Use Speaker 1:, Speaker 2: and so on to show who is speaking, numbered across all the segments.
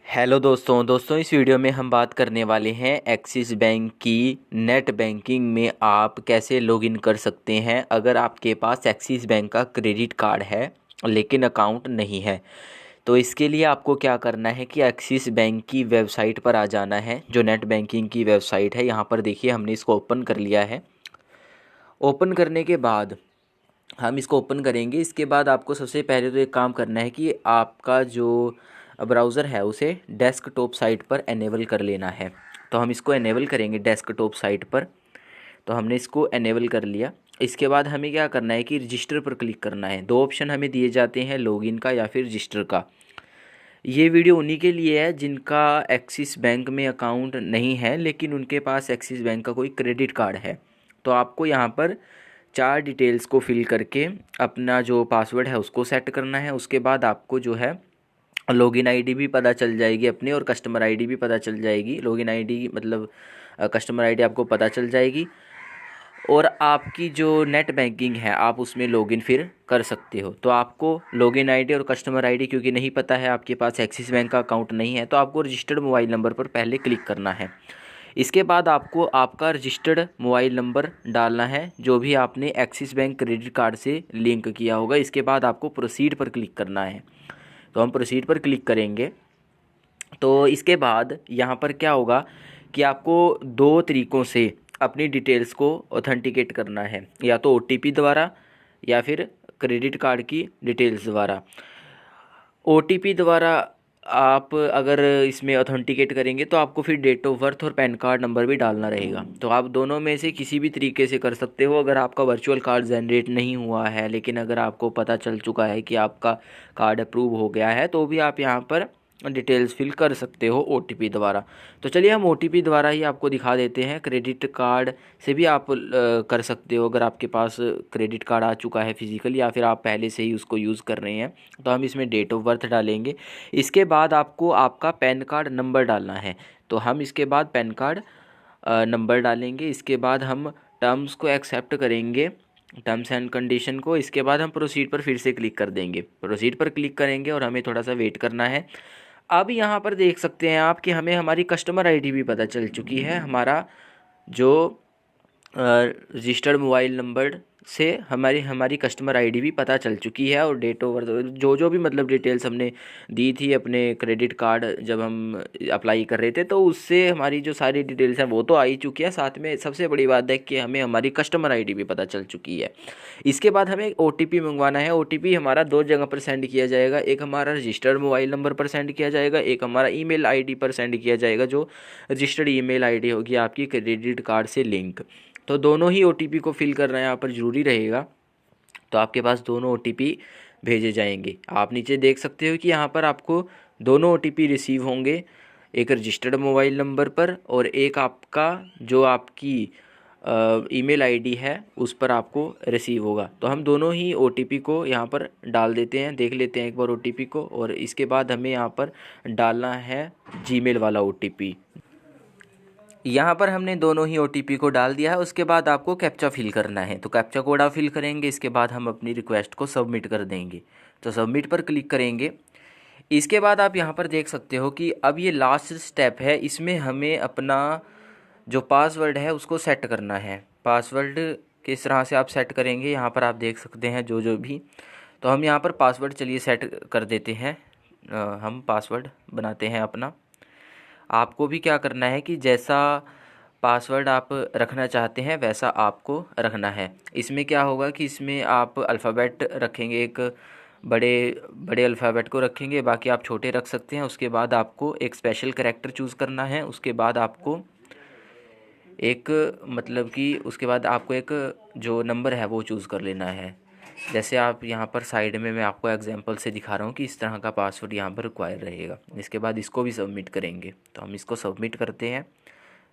Speaker 1: Hello दोस्तों इस video में हम बात करने वाले हैं एक्सिस बैंक की नेट बैंकिंग में आप कैसे लॉगिन कर सकते हैं अगर आपके पास एक्सिस बैंक का क्रेडिट कार्ड है लेकिन अकाउंट नहीं है। तो इसके लिए आपको क्या करना है कि एक्सिस बैंक की वेबसाइट पर आ जाना है, जो नेट बैंकिंग की वेबसाइट है। यहाँ पर देखिए हमने इसको ओपन कर लिया है। ओपन करने के बाद हम इसको ओपन करेंगे। इसके बाद आपको सबसे पहले तो एक काम करना है कि आपका जो ब्राउज़र है उसे डेस्कटॉप साइट पर एनेबल कर लेना है। तो हम इसको एनेबल करेंगे डेस्कटॉप साइट पर। तो हमने इसको एनेबल कर लिया। इसके बाद हमें क्या करना है कि रजिस्टर पर क्लिक करना है। दो ऑप्शन हमें दिए जाते हैं, लॉगिन का या फिर रजिस्टर का। ये वीडियो उन्हीं के लिए है जिनका एक्सिस बैंक में अकाउंट नहीं है लेकिन उनके पास एक्सिस बैंक का कोई क्रेडिट कार्ड है। तो आपको यहाँ पर चार डिटेल्स को फिल करके अपना जो पासवर्ड है उसको सेट करना है। उसके बाद आपको जो है लॉगिन आईडी भी पता चल जाएगी अपनी, और कस्टमर आईडी भी पता चल जाएगी। लॉगिन आईडी मतलब कस्टमर आईडी आपको पता चल जाएगी, और आपकी जो नेट बैंकिंग है आप उसमें लॉगिन फिर कर सकते हो। तो आपको लॉगिन आईडी और कस्टमर आईडी क्योंकि नहीं पता है, आपके पास एक्सिस बैंक का अकाउंट नहीं है, तो आपको रजिस्टर्ड मोबाइल नंबर पर पहले क्लिक करना है। इसके बाद आपको आपका रजिस्टर्ड मोबाइल नंबर डालना है जो भी आपने एक्सिस बैंक क्रेडिट कार्ड से लिंक किया होगा। इसके बाद आपको प्रोसीड पर क्लिक करना है। तो हम प्रोसीड पर क्लिक करेंगे। तो इसके बाद यहाँ पर क्या होगा कि आपको दो तरीक़ों से अपनी डिटेल्स को ऑथेंटिकेट करना है, या तो ओटीपी द्वारा या फिर क्रेडिट कार्ड की डिटेल्स द्वारा। ओटीपी द्वारा आप अगर इसमें ऑथेंटिकेट करेंगे तो आपको फिर डेट ऑफ बर्थ और पैन कार्ड नंबर भी डालना रहेगा। तो आप दोनों में से किसी भी तरीके से कर सकते हो। अगर आपका वर्चुअल कार्ड जनरेट नहीं हुआ है लेकिन अगर आपको पता चल चुका है कि आपका कार्ड अप्रूव हो गया है तो भी आप यहाँ पर डिटेल्स फिल कर सकते हो ओटीपी द्वारा। तो चलिए हम ओटीपी द्वारा ही आपको दिखा देते हैं। क्रेडिट कार्ड से भी आप कर सकते हो अगर आपके पास क्रेडिट कार्ड आ चुका है फिजिकल, या फिर आप पहले से ही उसको यूज़ कर रहे हैं। तो हम इसमें डेट ऑफ बर्थ डालेंगे। इसके बाद आपको आपका पैन कार्ड नंबर डालना है। तो हम इसके बाद पैन कार्ड नंबर डालेंगे। इसके बाद हम टर्म्स को एक्सेप्ट करेंगे, टर्म्स एंड कंडीशन को। इसके बाद हम प्रोसीड पर फिर से क्लिक कर देंगे। प्रोसीड पर क्लिक करेंगे और हमें थोड़ा सा वेट करना है। अब यहाँ पर देख सकते हैं आप कि हमें हमारी कस्टमर आईडी भी पता चल चुकी है। हमारा जो रजिस्टर्ड मोबाइल नंबर से हमारी कस्टमर आईडी भी पता चल चुकी है, और डेट ऑफ बर्थ जो भी मतलब डिटेल्स हमने दी थी अपने क्रेडिट कार्ड जब हम अप्लाई कर रहे थे, तो उससे हमारी जो सारी डिटेल्स हैं वो तो आ ही चुकी है। साथ में सबसे बड़ी बात है कि हमें हमारी कस्टमर आईडी भी पता चल चुकी है। इसके बाद हमें ओटीपी मंगवाना है। ओटीपी हमारा दो जगह पर सेंड किया जाएगा। एक हमारा रजिस्टर्ड मोबाइल नंबर पर सेंड किया जाएगा, एक हमारा ईमेल आईडी पर सेंड किया जाएगा जो रजिस्टर्ड ईमेल आईडी होगी आपकी क्रेडिट कार्ड से लिंक। तो दोनों ही ओटीपी को फिल करना यहाँ पर ज़रूरी रहेगा। तो आपके पास दोनों ओटीपी भेजे जाएंगे। आप नीचे देख सकते हो कि यहाँ पर आपको दोनों ओटीपी रिसीव होंगे, एक रजिस्टर्ड मोबाइल नंबर पर और एक आपका जो आपकी ईमेल आईडी है उस पर आपको रिसीव होगा। तो हम दोनों ही ओटीपी को यहाँ पर डाल देते हैं। देख लेते हैं एक बार ओटीपी को, और इसके बाद हमें यहाँ पर डालना है जीमेल वाला ओटीपी। यहाँ पर हमने दोनों ही ओटीपी को डाल दिया है। उसके बाद आपको कैप्चा फिल करना है। तो कैप्चा कोड आप फिल करेंगे। इसके बाद हम अपनी रिक्वेस्ट को सबमिट कर देंगे। तो सबमिट पर क्लिक करेंगे। इसके बाद आप यहाँ पर देख सकते हो कि अब ये लास्ट स्टेप है। इसमें हमें अपना जो पासवर्ड है उसको सेट करना है। पासवर्ड किस तरह से आप सेट करेंगे यहाँ पर आप देख सकते हैं जो भी। तो हम यहाँ पर पासवर्ड चलिए सेट कर देते हैं। हम पासवर्ड बनाते हैं अपना। आपको भी क्या करना है कि जैसा पासवर्ड आप रखना चाहते हैं वैसा आपको रखना है। इसमें क्या होगा कि इसमें आप अल्फ़ाबेट रखेंगे, एक बड़े अल्फ़ाबेट को रखेंगे, बाकी आप छोटे रख सकते हैं। उसके बाद आपको एक स्पेशल कैरेक्टर चूज़ करना है। उसके बाद आपको एक जो नंबर है वो चूज़ कर लेना है। जैसे आप यहाँ पर साइड में मैं आपको एग्जांपल से दिखा रहा हूँ कि इस तरह का पासवर्ड यहाँ पर रिक्वायर रहेगा। इसके बाद इसको भी सबमिट करेंगे। तो हम इसको सबमिट करते हैं।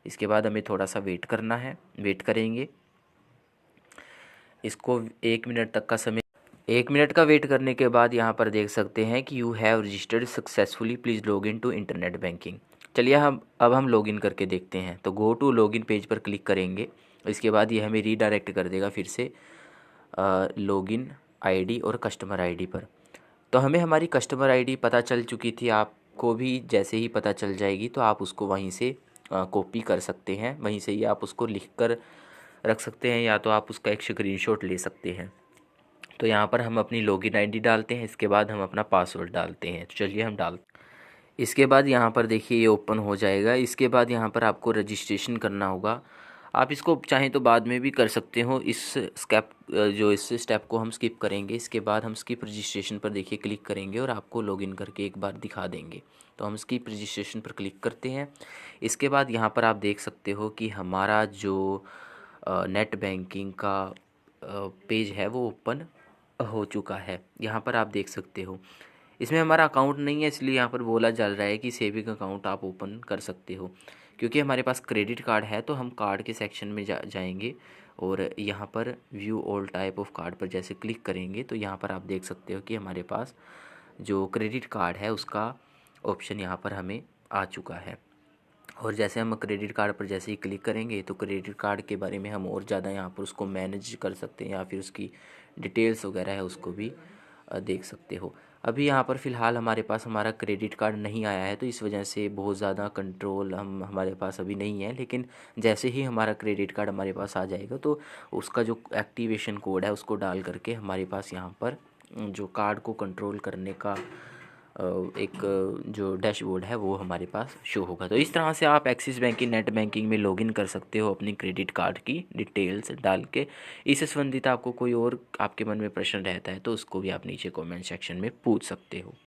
Speaker 1: इसके बाद हमें थोड़ा सा वेट करना है, वेट करेंगे इसको 1 मिनट तक का समय। 1 मिनट का वेट करने के बाद यहाँ पर देख सकते हैं कि you have registered successfully, please log in to internet banking. चलिए हम लॉगिन करके देखते हैं। तो गो टू लॉगिन पेज पर क्लिक करेंगे। इसके बाद ये हमें रीडायरेक्ट कर देगा फिर से लॉगिन आईडी और कस्टमर आईडी पर। तो हमें हमारी कस्टमर आईडी पता चल चुकी थी। आप को भी जैसे ही पता चल जाएगी तो आप उसको वहीं से कॉपी कर सकते हैं, वहीं से ही आप उसको लिख कर रख सकते हैं, या तो आप उसका एक स्क्रीनशॉट ले सकते हैं। तो यहाँ पर हम अपनी लॉगिन आईडी डालते हैं, इसके बाद हम अपना पासवर्ड डालते हैं। तो चलिए हम डाल, इसके बाद यहाँ पर देखिए ये ओपन हो जाएगा। इसके बाद यहाँ पर आपको रजिस्ट्रेशन करना होगा। आप इसको चाहें तो बाद में भी कर सकते हो। इस स्टेप को हम स्किप करेंगे। इसके बाद हम स्किप रजिस्ट्रेशन पर देखिए क्लिक करेंगे और आपको लॉगिन करके एक बार दिखा देंगे। तो हम स्किप रजिस्ट्रेशन पर क्लिक करते हैं। इसके बाद यहाँ पर आप देख सकते हो कि हमारा जो नेट बैंकिंग का पेज है वो ओपन हो चुका है। यहाँ पर आप देख सकते हो, इसमें हमारा अकाउंट नहीं है, इसलिए यहाँ पर बोला चल रहा है कि सेविंग अकाउंट आप ओपन कर सकते हो। क्योंकि हमारे पास क्रेडिट कार्ड है तो हम कार्ड के सेक्शन में जाएंगे और यहाँ पर view all type of card पर जैसे क्लिक करेंगे तो यहाँ पर आप देख सकते हो कि हमारे पास जो क्रेडिट कार्ड है उसका ऑप्शन यहाँ पर हमें आ चुका है। और जैसे हम क्रेडिट कार्ड पर जैसे ही क्लिक करेंगे तो क्रेडिट कार्ड के बारे में हम और ज़्यादा यहाँ पर उसको मैनेज कर सकते हैं, या फिर उसकी डिटेल्स वगैरह है उसको भी देख सकते हो। अभी यहाँ पर फ़िलहाल हमारे पास हमारा क्रेडिट कार्ड नहीं आया है, तो इस वजह से बहुत ज़्यादा कंट्रोल हमारे पास अभी नहीं है। लेकिन जैसे ही हमारा क्रेडिट कार्ड हमारे पास आ जाएगा तो उसका जो एक्टिवेशन कोड है उसको डाल करके हमारे पास यहाँ पर जो कार्ड को कंट्रोल करने का एक जो डैशबोर्ड है वो हमारे पास शो होगा। तो इस तरह से आप एक्सिस बैंक की नेट बैंकिंग में लॉगिन कर सकते हो अपनी क्रेडिट कार्ड की डिटेल्स डाल के। इससे संबंधित आपको कोई और आपके मन में प्रश्न रहता है तो उसको भी आप नीचे कमेंट सेक्शन में पूछ सकते हो।